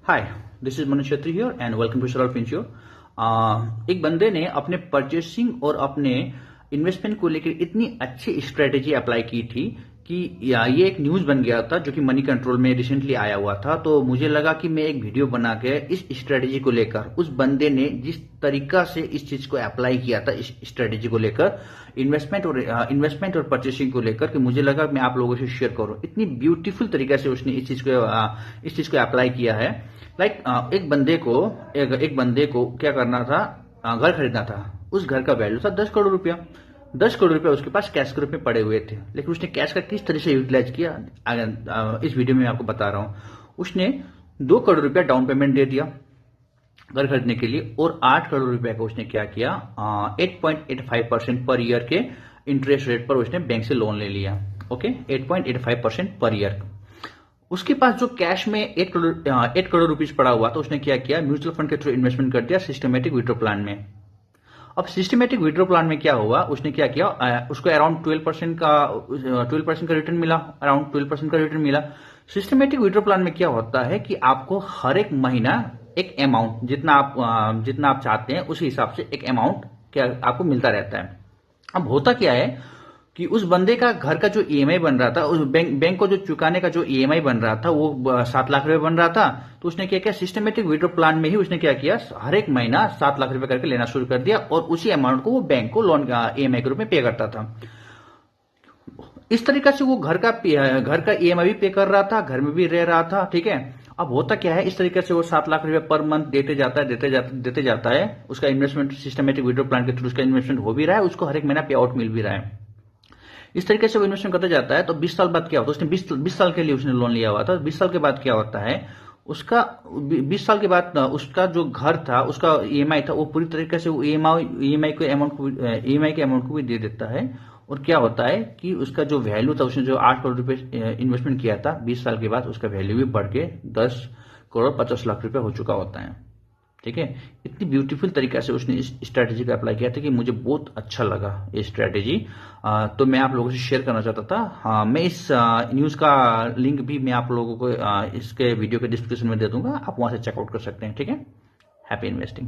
Hi, this is Manish Chhetri here and welcome to Saral फिंश्योर। एक बंदे ने अपने परचेसिंग और अपने इन्वेस्टमेंट को लेकर इतनी अच्छी स्ट्रेटेजी अप्लाई की थी कि ये एक न्यूज बन गया था जो कि मनी कंट्रोल में रिसेंटली आया हुआ था। तो मुझे लगा कि मैं एक वीडियो बना के इस स्ट्रेटेजी को लेकर, उस बंदे ने जिस तरीका से इस चीज को अप्लाई किया था इस स्ट्रेटेजी को लेकर, इन्वेस्टमेंट और परचेसिंग को लेकर, कि मुझे लगा मैं आप लोगों से शेयर करूं। इतनी ब्यूटीफुल तरीके से उसने इस चीज को अप्लाई किया है। एक बंदे को क्या करना था, घर खरीदना था। उस घर का वैल्यू था 10 करोड़ रुपया। 10 करोड़ रुपया उसके पास कैश के रूप में पड़े हुए थे, लेकिन उसने कैश का किस तरह से यूटिलाइज किया इस वीडियो में मैं आपको बता रहा हूं। उसने 2 करोड़ रुपया डाउन पेमेंट दे दिया घर खरीदने के लिए, और 8 करोड़ रुपया का उसने क्या किया, 8.85% पर ईयर के इंटरेस्ट रेट पर उसने बैंक से लोन ले लिया। Okay, 8.85% per year. उसके पास जो कैश में 8 करोड़ रुपीज पड़ा हुआ था, उसने क्या किया, म्यूचुअल फंड के थ्रू इन्वेस्टमेंट कर दिया सिस्टमेटिक विड्रॉ प्लान में। अब सिस्टमेटिक विड्रॉ प्लान में क्या हुआ, उसने क्या किया, उसको अराउंड 12% का रिटर्न मिला, अराउंड 12% का रिटर्न मिला। सिस्टमेटिक विड्रॉ प्लान में क्या होता है कि आपको हर एक महीना एक अमाउंट, जितना आप चाहते हैं उसी हिसाब से एक अमाउंट क्या आपको मिलता रहता है। अब होता क्या है कि उस बंदे का घर का जो ईएमआई बन रहा था, उस बैंक को जो चुकाने का जो ईएमआई बन रहा था, वो 7 लाख रुपए बन रहा था। तो उसने क्या किया, सिस्टमेटिक विड्रॉ प्लान में ही उसने क्या किया, हर एक महीना 7 लाख रुपए करके लेना शुरू कर दिया, और उसी अमाउंट को वो बैंक को लोन ईएमआई के रूप में पे करता था। इस तरीका से वो घर का ईएमआई भी पे कर रहा था, घर में भी रह रहा था। ठीक है, अब होता क्या है, इस तरीके से वो 7 लाख रुपए पर मंथ देते जाता है। उसका इन्वेस्टमेंट सिस्टमेटिक विड्रॉ प्लान के थ्रू उसका इन्वेस्टमेंट हो भी रहा है, उसको हर एक महीना पे आउट मिल भी रहा है। इस तरीके से वो इन्वेस्टमेंट करता जाता है। तो 20 साल बाद क्या होता है, उसने 20 साल के लिए उसने लोन लिया हुआ था। 20 साल के बाद क्या होता है, उसका 20 साल के बाद उसका जो घर था, उसका ईएमआई था, वो पूरी तरीके से वो ईएमआई के अमाउंट को भी दे देता है। और क्या होता है कि उसका जो वैल्यू था, उसने जो 8 करोड़ रुपए इन्वेस्टमेंट किया था, 20 साल के बाद उसका वैल्यू भी बढ़ के 10 करोड़ 50 लाख रुपए हो चुका होता है। ठीक है, इतनी ब्यूटीफुल तरीके से उसने इस स्ट्रैटेजी को अप्लाई किया था कि मुझे बहुत अच्छा लगा ये स्ट्रैटेजी। तो मैं आप लोगों से शेयर करना चाहता था। मैं इस न्यूज का लिंक भी मैं आप लोगों को इसके वीडियो के डिस्क्रिप्शन में दे दूंगा, आप वहां से चेकआउट कर सकते हैं। ठीक है, हैप्पी इन्वेस्टिंग।